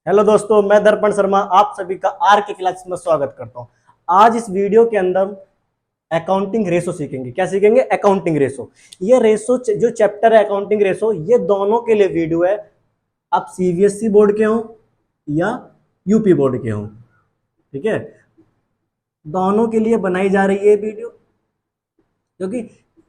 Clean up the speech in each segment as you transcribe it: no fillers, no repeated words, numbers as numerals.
Hello दोस्तों, मैं दर्पण शर्मा आप सभी का आर के क्लास में स्वागत करता हूं। आज इस वीडियो के अंदर अकाउंटिंग रेशो सीखेंगे। क्या सीखेंगे? Accounting ratio. ये रेशो जो चैप्टर है अकाउंटिंग रेशो, ये दोनों के लिए वीडियो है। आप सीबीएसई बोर्ड के हो या यूपी बोर्ड के हो, ठीक है, दोनों के लिए बनाई जा रही है वीडियो, क्योंकि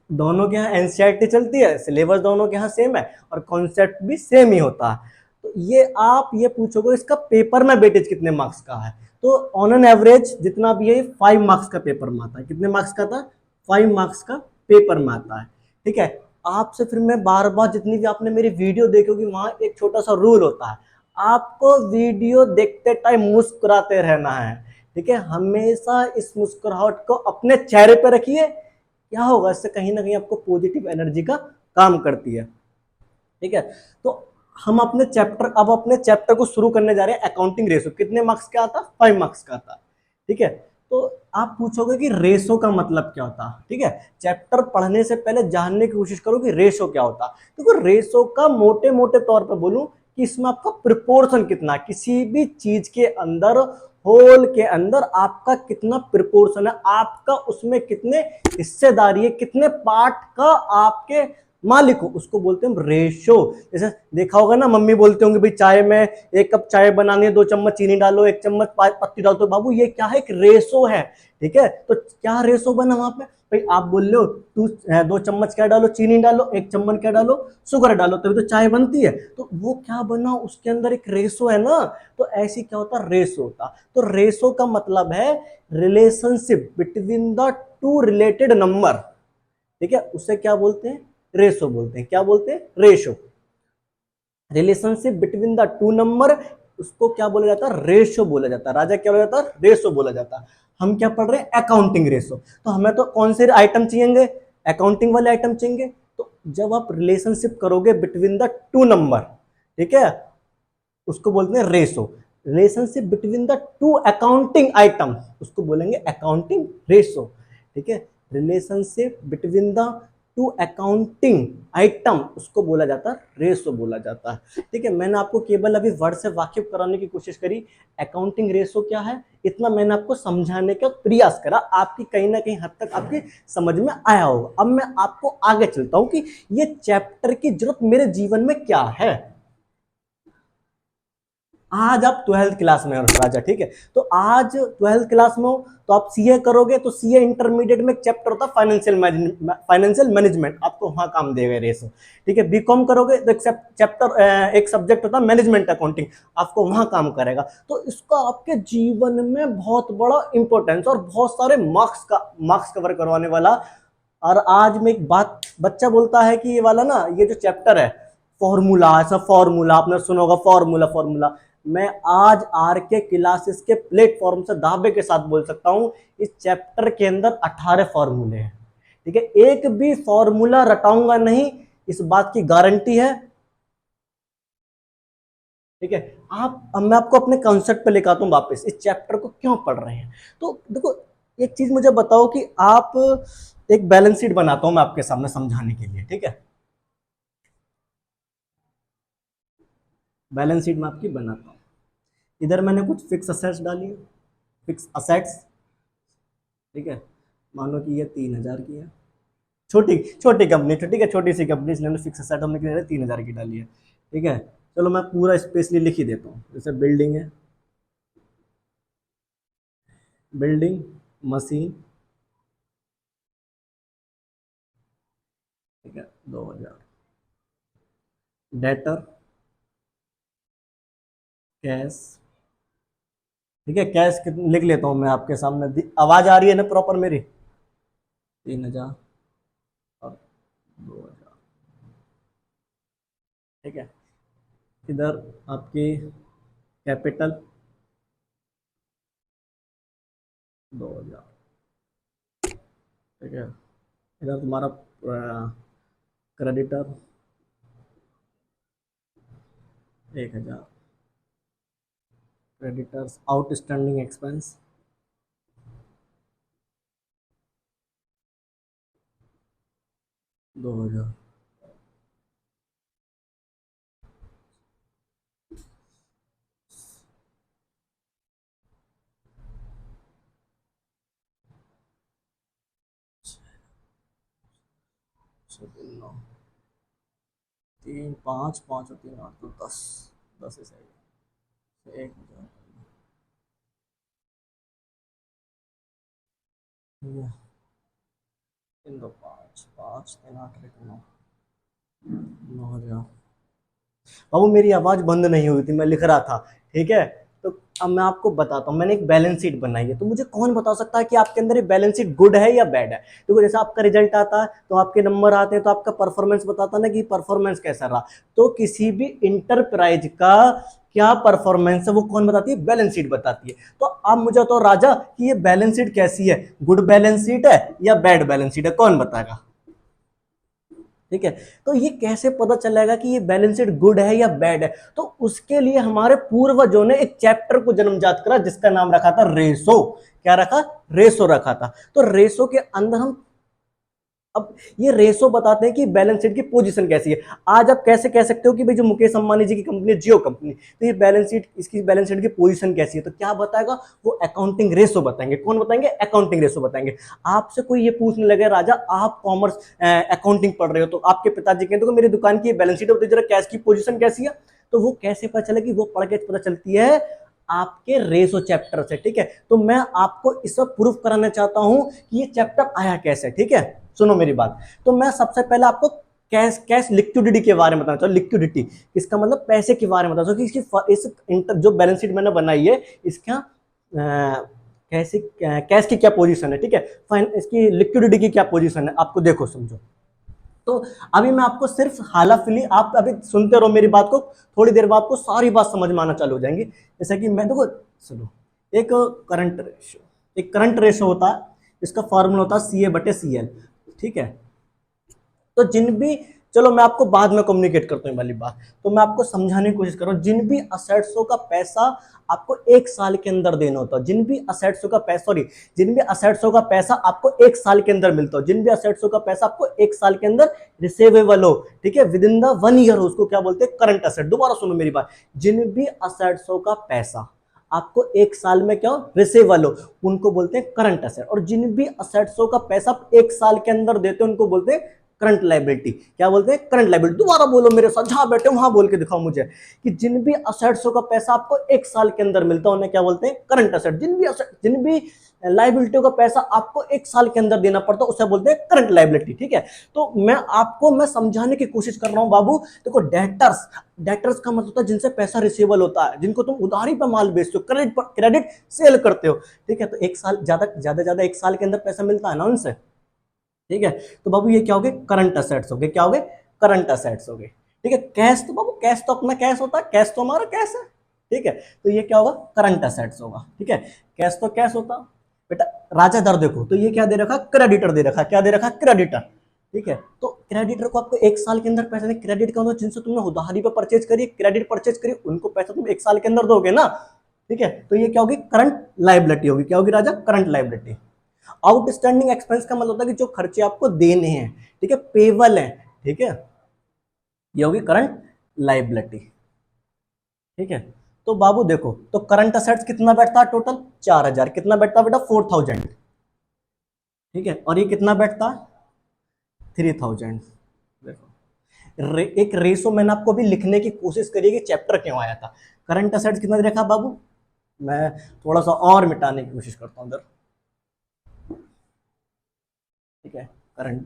दोनों के यहाँ एनसीईआरटी चलती है, सिलेबस दोनों के यहाँ सेम है और कॉन्सेप्ट भी सेम ही होता है। तो ये आप ये पूछोगे इसका पेपर में वेटेज कितने मार्क्स का है, तो ऑन एन एवरेज जितना भी है 5 मार्क्स का पेपर में आता है। कितने मार्क्स का था? 5 मार्क्स का पेपर में आता है, ठीक है। आपसे फिर मैं बार बार, जितनी भी आपने मेरी वीडियो देखी होगी, वहां एक छोटा सा रूल होता है, आपको वीडियो देखते टाइम मुस्कुराते रहना है, ठीक है। हमेशा इस मुस्कुराहट को अपने चेहरे पे रखिए। क्या होगा इससे? कहीं ना कहीं आपको पॉजिटिव एनर्जी का काम करती है, ठीक है। तो हम अपने चैप्टर को शुरू करने जा रहे हैं। अकाउंटिंग रेशो कितने मार्क्स का आता? 5 मार्क्स का आता, ठीक है। तो आप पूछोगे कि रेशो का मतलब क्या होता, ठीक है। चैप्टर पढ़ने से पहले जानने की कोशिश करो कि रेशो क्या होता। तो रेशो का मोटे मोटे तौर पर बोलूं कि इसमें आपका प्रिपोर्शन कितना, किसी भी चीज के अंदर, होल के अंदर आपका कितना प्रिपोर्शन है, आपका उसमें कितने हिस्सेदारी है, कितने पार्ट का आपके मालिक हो, उसको बोलते हैं रेशो। जैसे देखा होगा ना, मम्मी बोलते होंगे भाई चाय में 1 कप चाय बनानी है, 2 चम्मच चीनी डालो, 1 चम्मच पत्ती डालो। तो बाबू ये क्या है? एक रेशो है, ठीक है। तो क्या रेशो बना वहां पे? भाई आप बोल रहे हो 2 चम्मच क्या डालो? चीनी डालो। 1 चम्मच क्या डालो? शुगर डालो, तभी तो चाय बनती है। तो वो क्या बना? उसके अंदर एक रेशो है ना। तो ऐसी क्या होता? रेशो होता। तो रेशो का मतलब है relationship between the two related number, ठीक है। उसे क्या बोलते हैं? रेशो बोलते हैं। क्या बोलते हैं? Ratio. Relationship between the two number, उसको क्या बोला जाता है? रेशो बोला जाता है। राजा क्या बोला जाता है? रेशो बोला जाता है। हम क्या पढ़ रहे हैं? Accounting ratio. तो हमें तो कौन से आइटम चाहिए? अकाउंटिंग वाले आइटम चाहिए। तो जब आप रिलेशनशिप करोगे बिटवीन द टू नंबर, ठीक है, उसको बोलते हैं ratio. Relationship between the two accounting item, उसको बोलेंगे अकाउंटिंग रेशो, ठीक है। Relationship between the two accounting item, उसको बोला जाता है रेशो बोला जाता है, ठीक है। मैंने आपको केवल अभी वर्ड से वाकिफ कराने की कोशिश करी। अकाउंटिंग रेशो क्या है इतना मैंने आपको समझाने का प्रयास करा, आपकी कहीं ना कहीं हद तक आपकी समझ में आया होगा। अब मैं आपको आगे चलता हूं कि ये चैप्टर की जरूरत मेरे जीवन में क्या है। आज आप 12th क्लास में हो राजा, ठीक है। तो आज 12th क्लास में हो तो आप सीए करोगे, तो सीए इंटरमीडिएट में एक चैप्टर होता है फाइनेंशियल मैनेजमेंट, आपको वहां काम देगा रेशो, ठीक है। बीकॉम करोगे तो एक चैप्टर, एक सब्जेक्ट होता है मैनेजमेंट अकाउंटिंग, आपको वहां काम करेगा। तो इसका आपके जीवन में बहुत बड़ा इंपॉर्टेंस और बहुत सारे मार्क्स कवर करवाने वाला। और आज में एक बात, बच्चा बोलता है कि ये वाला ना, ये जो चैप्टर है फॉर्मूला, ऐसा फॉर्मूला आपने सुना होगा, फॉर्मूला फॉर्मूला। मैं आज आर के क्लासेस के प्लेटफॉर्म से दावे के साथ बोल सकता हूं, इस चैप्टर के अंदर 18 फॉर्मूले हैं, ठीक है। एक भी फॉर्मूला रटाऊंगा नहीं, इस बात की गारंटी है, ठीक है। अब मैं आपको अपने कॉन्सेप्ट पे लेकर आता हूं वापस, इस चैप्टर को क्यों पढ़ रहे हैं। तो देखो, एक चीज मुझे बताओ कि आप, एक बैलेंस शीट बनाता हूं मैं आपके सामने समझाने के लिए, ठीक है। बैलेंस शीट में आपकी बनाता हूं। इधर मैंने कुछ फिक्स असेट्स डाली है, फिक्स असेट्स, ठीक है। मान लो कि ये 3,000 की है, छोटी छोटी कंपनी, ठीक है, छोटी सी कंपनी, इसलिए हमने फिक्स असेट हमने 3,000 की डाली है, ठीक है। चलो मैं पूरा स्पेशली लिख ही देता हूँ। जैसे बिल्डिंग है, बिल्डिंग, मशीन, ठीक है, 2,000। डेटर, कैश, ठीक है, कैश लिख लेता हूँ मैं आपके सामने। आवाज आ रही है ना प्रॉपर मेरी? 3,000 और 2,000, ठीक है। इधर आपकी कैपिटल 2,000, ठीक है। इधर तुम्हारा क्रेडिटर 1,000, क्रेडिटर्स आउटस्टैंडिंग एक्सपेंस 2,000, छः तीन नौ, तीन पाँच, पाँच और तीन आठ, तो 10, 10 ऐसे आएगा, एक ये, तीन दो पाँच, पाँच तीन आठ एक नौ, 9,000। बाबू मेरी आवाज बंद नहीं हुई थी, मैं लिख रहा था, ठीक है। तो अब मैं आपको बताता हूँ, मैंने एक बैलेंस शीट बनाई है, तो मुझे कौन बता सकता है कि आपके अंदर ये बैलेंस शीट गुड है या बैड है। देखो जैसे आपका रिजल्ट आता है तो आपके नंबर आते हैं, तो आपका परफॉर्मेंस बताता है ना कि परफॉर्मेंस कैसा रहा। तो किसी भी इंटरप्राइज का क्या परफॉर्मेंस है वो कौन बताती है, बैलेंस शीट बताती है। तो आप मुझे तो राजा कि ये बैलेंस शीट कैसी है, गुड बैलेंस शीट है या बैड बैलेंस शीट है, कौन बताएगा। ठीक है, तो ये कैसे पता चलेगा कि ये बैलेंस शीट गुड है या बैड है। तो उसके लिए हमारे पूर्वजों ने एक चैप्टर को जन्मजात करा जिसका नाम रखा था रेसो। क्या रखा, रेसो रखा था। तो रेसो के अंदर हम अब ये रेसो बताते हैं कि बैलेंस शीट की पोजीशन कैसी है। आज आप कैसे कह सकते हो कि भाई जो मुकेश अंबानी जी की कंपनी जियो कंपनी, तो ये बैलेंस शीट, इसकी बैलेंस शीट की पोजीशन कैसी है, तो क्या बताएगा वो अकाउंटिंग रेसो बताएंगे। कौन बताएंगे, अकाउंटिंग रेसो बताएंगे। आपसे कोई ये पूछने लगे राजा आप कॉमर्स अकाउंटिंग पढ़ रहे हो, तो आपके पिताजी कहते हो मेरी दुकान की बैलेंस शीट होती है, जरा कैश की पोजीशन कैसी है, तो वो कैसे पता चले कि वो पढ़ के पता चलती है आपके रेसो चैप्टर से। ठीक है, तो मैं आपको इस सब प्रूफ कराना चाहता हूं कि ये चैप्टर आया कैसे। ठीक है, सुनो मेरी बात। तो मैं सबसे पहले आपको कैश कैश लिक्विडिटी के बारे में बताना चाहूँ। लिक्विडिटी इसका मतलब पैसे के बारे में बताना चाहूँ कि इसकी इस जो बैलेंस शीट मैंने बनाई है इसका कैसे कैश की क्या पोजीशन है। ठीक है, फाइन इसकी लिक्विडिटी की क्या पोजीशन है, आपको देखो समझो। तो अभी मैं आपको सिर्फ हाला फिली, आप अभी सुनते रहो मेरी बात को, थोड़ी देर बाद आपको सारी बात समझ में आना चालू हो जाएंगी। जैसा कि मैं देखो सुनो, एक करंट रेशियो, एक करंट रेशियो होता है, इसका फॉर्मूला होता है CA/CL। ठीक है, तो जिन भी, चलो मैं आपको बाद में कम्युनिकेट करता हूँ वाली बात, तो मैं आपको समझाने की कोशिश कर रहा हूँ। जिन भी असेट्सों का पैसा आपको एक साल के अंदर देना होता है, जिन भी असेट्सों का पैसा, सॉरी, जिन भी असेट्सों का पैसा आपको एक साल के अंदर मिलता हो, जिन भी असेट्सों का पैसा आपको एक साल के अंदर रिसीवेबल हो, ठीक है, विद इन द 1 ईयर हो, उसको क्या बोलते हैं, करंट असेट। दोबारा सुनो मेरी बात, जिन भी असेट्सों का पैसा आपको एक साल में क्या हो, रिसीवेबल हो, उनको बोलते हैं करंट असेट। और जिन भी असेट्सों का पैसा आप एक साल के अंदर देते हो उनको बोलते हैं करंट लाइबिलिटी। क्या बोलते हैं, करंट लाइबिलिटी। दोबारा बोलो मेरे साथ, जहां बैठे वहां बोल के दिखाओ मुझे कि जिन भी असेट्सों का पैसा आपको एक साल के अंदर मिलता है उन्हें क्या बोलते हैं, करंट असेट। जिन भी लाइबिलिटियों का पैसा आपको एक साल के अंदर देना पड़ता है उसे बोलते हैं करंट लाइबिलिटी। ठीक है, तो मैं समझाने की कोशिश कर रहा हूं बाबू। देखो डेटर्स, डेटर्स का मतलब होता है जिनसे पैसा रिसीवेबल होता है, जिनको तुम उधारी पर माल बेचते हो, क्रेडिट सेल करते हो। ठीक है, तो एक साल ज्यादा एक साल के अंदर पैसा मिलता है ना उनसे। ठीक है, तो बाबू ये क्या हो गए, करंट असेट्स हो गए। क्या हो गए, करंट असेट्स हो गए। ठीक है, कैश तो बाबू, कैश तो अपना कैश होता है, कैश तो हमारा कैश है। ठीक है, तो ये क्या होगा, करंट असेट्स होगा। ठीक है, कैश तो कैश होता बेटा। राजा दर देखो, तो ये क्या दे रखा, क्रेडिटर दे रखा। क्या दे रखा, क्रेडिटर। ठीक है, तो क्रेडिटर को आपको एक साल के अंदर पैसा नहीं, क्रेडिट का मतलब जिनसे तुमने उधारी पर परचेज करी, क्रेडिट परचेज करी, उनको पैसा तुम एक साल के अंदर दोगे ना। ठीक है, तो ये क्या होगी, करंट लाइबिलिटी होगी। क्या होगी राजा, करंट लाइबिलिटी। आउटस्टैंडिंग एक्सपेंस का मतलब होता है कि जो खर्चे आपको देने हैं, ठीक है, पेबल है। ठीक है, ये होगी करंट लाइबिलिटी। ठीक है, तो बाबू देखो, तो करंट असेट्स कितना बैठता है टोटल, 4,000। कितना बैठता है बेटा, 4,000। ठीक है, और ये कितना बैठता है, 3,000। देखो एक रेशो मैंने आपको भी लिखने की कोशिश करी कि चैप्टर क्यों आया था। करंट असेट्स कितना दे रखा बाबू, मैं थोड़ा सा और मिटाने की कोशिश करता हूं इधर। ठीक है, current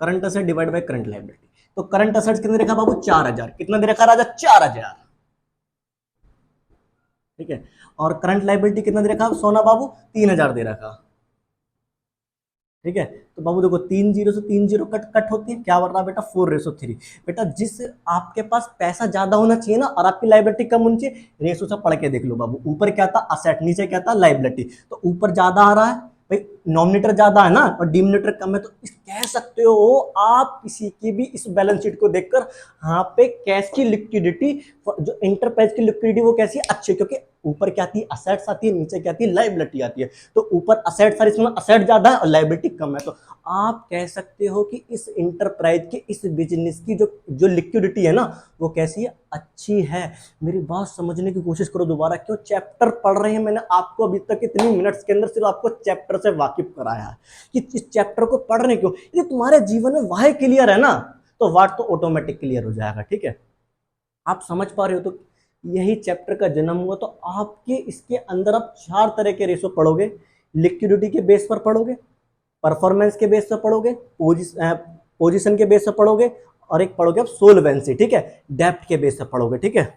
current asset divide by current liability. तो करंट असेट्स कितने देखा बाबू, 4,000। कितना दे रखा राजा, 4,000। ठीक है, और करंट लायबिलिटी कितना दे रखा सोना बाबू, 3,000 दे रखा। ठीक है, तो बाबू देखो 3 जीरो से 3 जीरो कट कट होती है, क्या बन रहा बेटा, 4:3। बेटा जिस आपके पास पैसा ज्यादा होना चाहिए ना और आपकी लाइबिलिटी कम होनी चाहिए, रेशो से पढ़ के देख लो बाबू। ऊपर क्या था, असेट, नीचे क्या था, लाइबिलिटी। तो ऊपर ज्यादा आ रहा है भाई, नॉमिनेटर ज्यादा है ना और डिनोमिनेटर कम है, तो कह सकते हो आप किसी की भी इस बैलेंस शीट को देखकर, यहाँ पे कैश की लिक्विडिटी, जो इंटरप्राइज की लिक्विडिटी वो कैसी है, अच्छी, क्योंकि ऊपर क्या आती है, असेट्स आती है, नीचे क्या आती है, लाइबिलिटी आती है। तो ऊपर असेट्स सारी, इसमें असेट ज्यादा है और लाइबिलिटी कम है, तो आप कह सकते हो कि इस इंटरप्राइज के, इस बिजनेस की जो जो लिक्विडिटी है ना वो कैसी है, अच्छी है। मेरी बात समझने की कोशिश करो दोबारा, क्यों, चैप्टर पढ़ रहे हैं मैंने आपको अभी तक इतनी मिनट्स के अंदर सिर्फ आपको चैप्टर से वाकिफ वाकिफ कराया है कि इस चैप्टर को पढ़ने क्यों, यदि तुम्हारे जीवन में वाई क्लियर है ना तो वाट तो ऑटोमेटिक क्लियर हो जाएगा। ठीक है, आप समझ पा रहे हो? तो यही चैप्टर का जन्म हुआ। तो आपके इसके अंदर आप 4 तरह के रेशो पढ़ोगे। लिक्विडिटी के बेस पर पढ़ोगे, परफॉर्मेंस के बेस पर पढ़ोगे, पोजीशन के बेस पर पढ़ोगे, और एक पढ़ोगे आप सोलवेंसी। ठीक है, डेप्थ के बेस पर पढ़ोगे। ठीक है,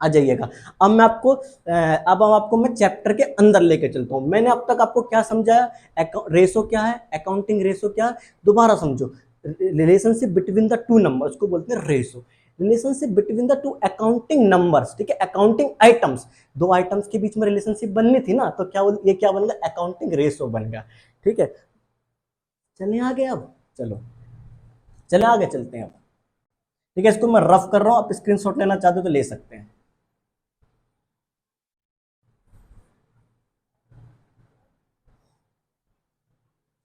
आ जाइएगा। अब मैं आपको मैं चैप्टर के अंदर लेके चलता हूं। मैंने अब तक आपको क्या समझाया? रेशो क्या है, अकाउंटिंग रेशो क्या है, दोबारा समझो। Relationship between the two numbers को बोलते हैं ratio. Relationship between the two accounting numbers, ठीक है, अकाउंटिंग आइटम्स, दो आइटम्स के बीच में रिलेशनशिप बननी थी ना, तो ये क्या बन गया? अकाउंटिंग रेशो बन गया। ठीक है, चलिए आगे। अब चलो, चले आगे चलते हैं अब। ठीक है, इसको मैं रफ कर रहा हूं, आप स्क्रीनशॉट लेना चाहते हो तो ले सकते हैं।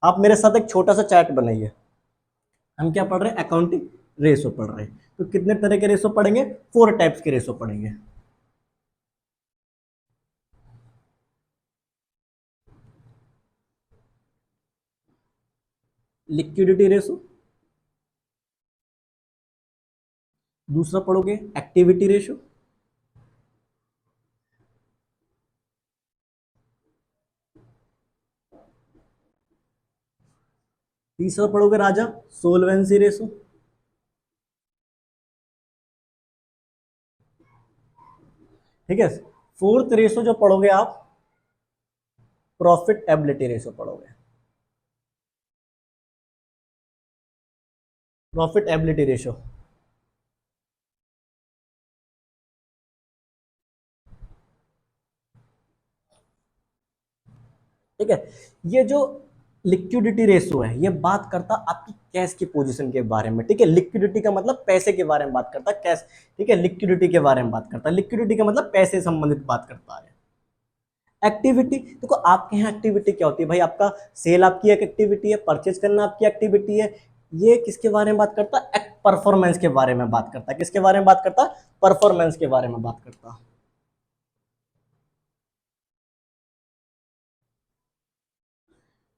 आप मेरे साथ एक छोटा सा चैट बनाइए। हम क्या पढ़ रहे हैं? अकाउंटिंग रेशो पढ़ रहे हैं। तो कितने तरह के रेशो पढ़ेंगे? 4 टाइप्स के रेशो पढ़ेंगे। लिक्विडिटी रेशो, दूसरा पढ़ोगे एक्टिविटी रेशो, तीसरा पढ़ोगे राजा सोलवेंसी रेशो, ठीक है। फोर्थ रेशो जो पढ़ोगे आप, प्रॉफिट एबिलिटी रेशो पढ़ोगे। प्रॉफिट एबिलिटी रेशो, ठीक है। ये जो लिक्विडिटी रेशो है, ये बात करता आपकी कैश की पोजीशन के बारे में। ठीक है, लिक्विडिटी का मतलब पैसे के बारे में बात करता है, कैश। ठीक है, लिक्विडिटी के बारे में बात करता है। लिक्विडिटी का मतलब पैसे संबंधित बात करता है। एक्टिविटी, देखो आपके यहाँ एक्टिविटी क्या होती है भाई? आपका सेल आपकी एक एक्टिविटी है, परचेज करना आपकी एक्टिविटी है। ये किसके बारे में बात करता है? परफॉर्मेंस के बारे में बात करता है। किसके बारे में बात करता है? परफॉर्मेंस के बारे में बात करता है।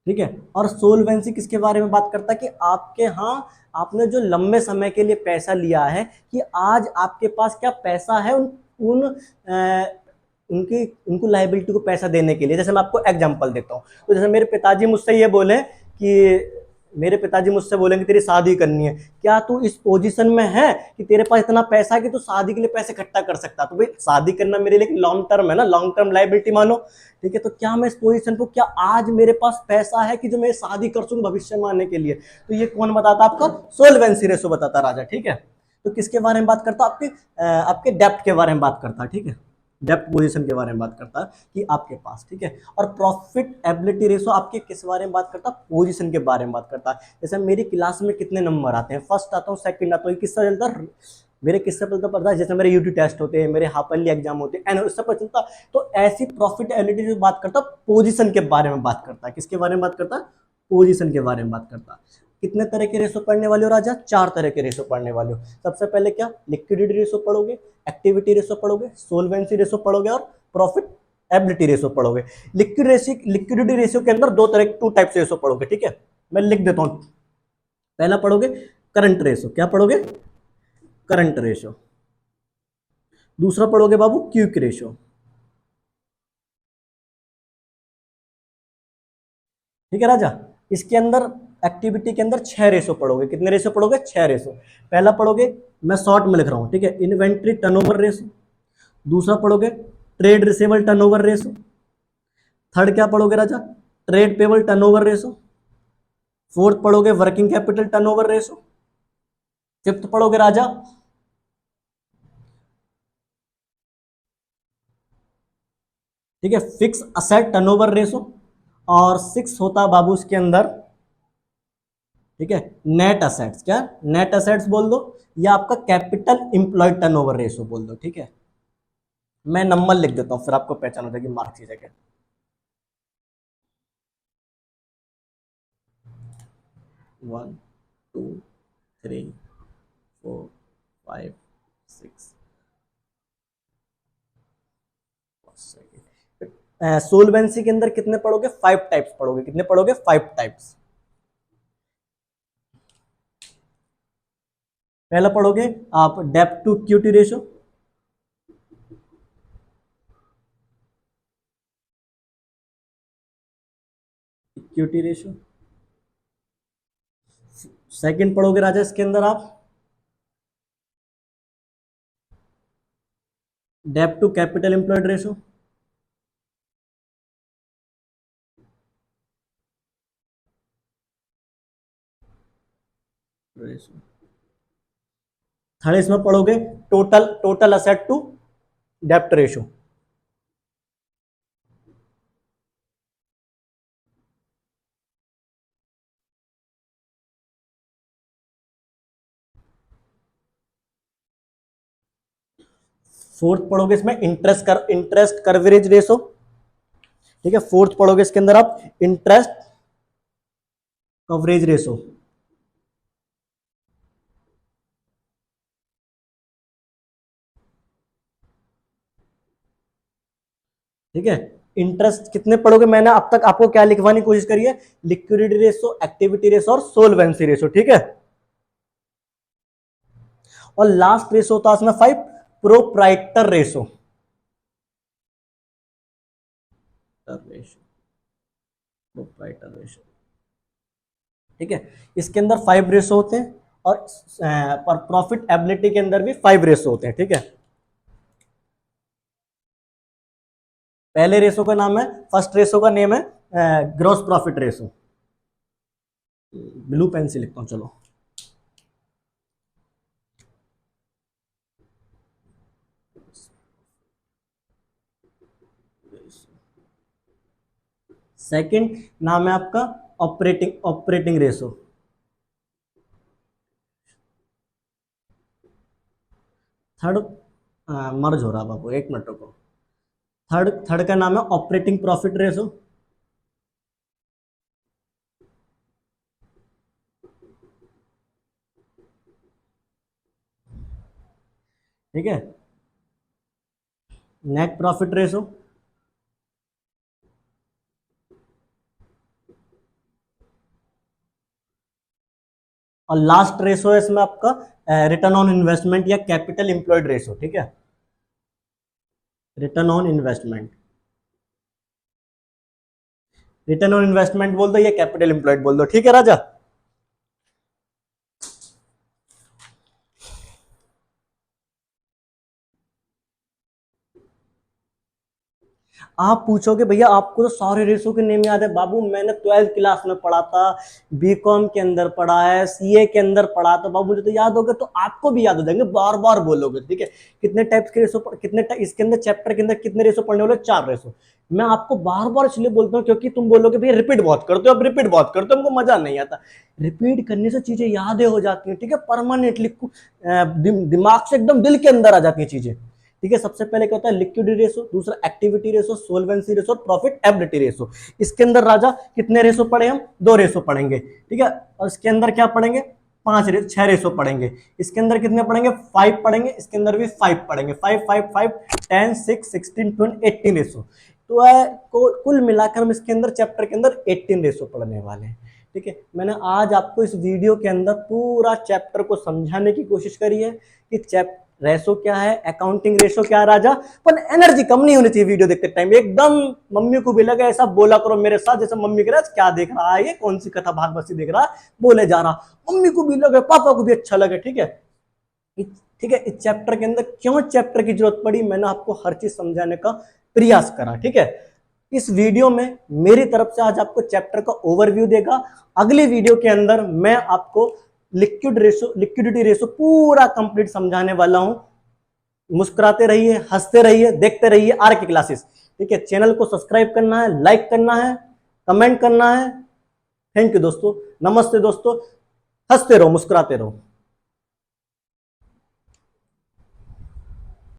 ठीक है, और सोलवेंसी किसके बारे में बात करता है? कि आपके यहाँ आपने जो लंबे समय के लिए पैसा लिया है, कि आज आपके पास क्या पैसा है उन उन उनकी उनको लाइबिलिटी को पैसा देने के लिए। जैसे मैं आपको एग्जांपल देता हूँ, तो जैसे मेरे पिताजी मुझसे ये बोले कि मेरे पिताजी मुझसे बोलेंगे तेरी शादी करनी है, क्या तू इस पोजीशन में है कि तेरे पास इतना पैसा है कि तू शादी के लिए पैसे इकट्ठा कर सकता? तो भाई शादी करना मेरे लिए लॉन्ग टर्म है ना, लॉन्ग टर्म लाइबिलिटी मानो। ठीक है, तो क्या मैं इस पोजीशन को, क्या आज मेरे पास पैसा है कि जो मैं शादी कर सकूं भविष्य में आने के लिए? तो ये कौन बताता? आपका सोलवेंसी रेशो बताता राजा। ठीक है, तो किसके बारे में बात करता? आपके डेप्थ के बारे में बात करता है। ठीक है, डेप्थ पोजीशन के बारे में बात करता है कि आपके पास। ठीक है, और प्रॉफिट एबिलिटी रेशो आपके किस बारे में बात करता है? पोजीशन के बारे में बात करता है। जैसे मेरी क्लास में कितने नंबर आते हैं, फर्स्ट आता हूँ, सेकंड आता हूँ, किससे चलता है? मेरे किससे पता है? जैसे मेरे यूटी टेस्ट होते हैं, मेरे हाफरली एग्जाम होते हैं, उससे पता चलता। तो ऐसी प्रॉफिट एबिलिटी जो बात करता है, पोजीशन के बारे में बात करता है। किसके बारे में बात करता है? पोजीशन के बारे में बात करता है। कितने तरह के रेशो पढ़ने वाले हो राजा? 4 तरह के रेशो पढ़ने वाले हो। सबसे पहले क्या? लिक्विडिटी रेशो पढ़ोगे, एक्टिविटी रेशो पढ़ोगे, सोलवेंसी रेशो पढ़ोगे, और प्रॉफिट एबिलिटी रेशो पढ़ोगे। लिक्विडिटी रेशो के अंदर 2 टाइप से रेशो पढ़ोगे। ठीक है, मैं लिख देता हूं। पहला पढ़ोगे करंट रेशो। क्या पढ़ोगे? Current ratio. दूसरा पढ़ोगे बाबू क्विक रेशो। ठीक है राजा, इसके अंदर एक्टिविटी के अंदर 6 रेशो पढ़ोगे। कितने रेशो पढ़ोगे? 6 रेशो। पहला पढ़ोगे, मैं शॉर्ट में लिख रहा हूं, ठीक है, इन्वेंट्री टर्नओवर रेशो। दूसरा पढ़ोगे trade receivable turnover ratio. Third क्या पढ़ोगे राजा? Trade payable turnover ratio. Fourth पढ़ोगे working capital turnover ratio. Fifth पढ़ोगे राजा, ठीक है, फिक्स असेट टर्नओवर रेशो। और सिक्स होता बाबू इसके अंदर, ठीक है, नेट असेट्स। क्या? नेट असेट्स बोल दो, या आपका कैपिटल इंप्लॉयड टर्नओवर रेशो बोल दो। ठीक है, मैं नंबर लिख देता हूं, फिर आपको पहचान हो जाएगी मार्क्स की जगह। 1 2 3 4 5 6 7 सोलवेंसी के अंदर कितने पढ़ोगे? 5 टाइप्स पढ़ोगे। कितने पढ़ोगे? 5 टाइप्स। पहला पढ़ोगे आप डेब्ट to equity ratio, equity ratio. Second पढ़ोगे राजा इसके अंदर आप डेब्ट to capital employed ratio, third इसमें पढ़ोगे टोटल असेट टू डेब्ट रेशो। फोर्थ पढ़ोगे इसमें इंटरेस्ट कवरेज रेशो। ठीक है, फोर्थ पढ़ोगे इसके अंदर आप इंटरेस्ट कवरेज रेशो। ठीक है, इंटरेस्ट कितने पढ़ोगे? मैंने अब तक आपको क्या लिखवाने की कोशिश करी है? लिक्विडिटी रेशो, एक्टिविटी रेशो और सोलवेंसी रेशो। ठीक है, और लास्ट रेशो होता है इसमें 5 प्रोप्राइटर रेशो। Proprietor ratio. ठीक है, इसके अंदर 5 रेशो होते हैं और प्रॉफिट एबिलिटी के अंदर भी 5 रेशो होते हैं। ठीक है, पहले रेशो का नाम है, फर्स्ट रेशो का नेम है gross profit ratio. Blue pen से लिखता हूं, चलो। सेकंड नाम है आपका ऑपरेटिंग रेशो। थर्ड मर्ज हो रहा बाबू, एक मिनट रुको। थर्ड का नाम है ऑपरेटिंग प्रॉफिट रेशो। ठीक है, नेट प्रॉफिट रेशो। और लास्ट रेशो है इसमें आपका रिटर्न ऑन इन्वेस्टमेंट या कैपिटल एम्प्लॉयड रेशो। ठीक है, return on investment, return on investment बोल दो या कैपिटल एम्प्लॉयड बोल दो। ठीक है राजा, आप पूछोगे भैया आपको तो सारे रेशो के नेम याद है। बाबू मैंने 12th क्लास में पढ़ा था, बीकॉम के अंदर पढ़ा है, सीए के अंदर पढ़ा था। बाबू मुझे तो याद होगा, तो आपको भी याद हो जाएंगे, बार बार बोलोगे। ठीक है, कितने टाइप्स के रेशो, कितने इसके अंदर चैप्टर के अंदर कितने रेशो पढ़ने वाले? 4 रेशो। मैं आपको बार बार इसलिए बोलता हूँ क्योंकि तुम बोलोगे भैया रिपीट बहुत करते हो, अब रिपीट बहुत करते हो, हमको मजा नहीं आता। रिपीट करने से चीजें यादें हो जाती हैं। ठीक है, परमानेंटली दिमाग से एकदम दिल के अंदर आ जाती है चीजें। ठीक है, सबसे पहले क्या होता है? लिक्विडिटी रेशो, दूसरा एक्टिविटी रेशो, सोलवेंसी रेशो और प्रॉफिट एबिलिटी रेशो। इसके अंदर राजा कितने रेशो पढ़े हम? 2 रेशो पढ़ेंगे। ठीक है, और इसके अंदर क्या पढ़ेंगे? 6 रेशो पढ़ेंगे। इसके अंदर कितने पढ़ेंगे? 5 पढ़ेंगे। इसके अंदर भी 5 पढ़ेंगे। 5 5 5 10 6 16 20 18 रेशो। तो कुल मिलाकर हम इसके अंदर चैप्टर के अंदर 18 रेशो पढ़ने वाले हैं। ठीक है, मैंने आज आपको इस वीडियो के अंदर पूरा चैप्टर को समझाने की कोशिश करी है कि रेशो क्या है, अकाउंटिंग रेशो क्या है राजा। पर एनर्जी कम नहीं होनी चाहिए वीडियो देखते टाइम, एकदम मम्मी को भी लगे ऐसा बोला करो मेरे साथ जैसे मम्मी कह रहा है क्या देख रहा है, ये कौन सी कथा भागवत देख रहा है, बोले जा रहा। मम्मी को भी लगे, पापा को भी अच्छा लगे। ठीक है, ठीक है, इस चैप्टर के अंदर क्यों चैप्टर की जरूरत पड़ी, मैंने आपको हर चीज समझाने का प्रयास करा। ठीक है, इस वीडियो में मेरी तरफ से आज आपको चैप्टर का ओवरव्यू देगा। अगली वीडियो के अंदर मैं आपको लिक्विडिटी रेशो पूरा कंप्लीट समझाने वाला हूं। मुस्कुराते रहिए, हंसते रहिए, देखते रहिए आर के क्लासेस। ठीक है, चैनल को सब्सक्राइब करना है, लाइक करना है, कमेंट करना है। थैंक यू दोस्तों, नमस्ते दोस्तों, हंसते रहो, मुस्कुराते रहो।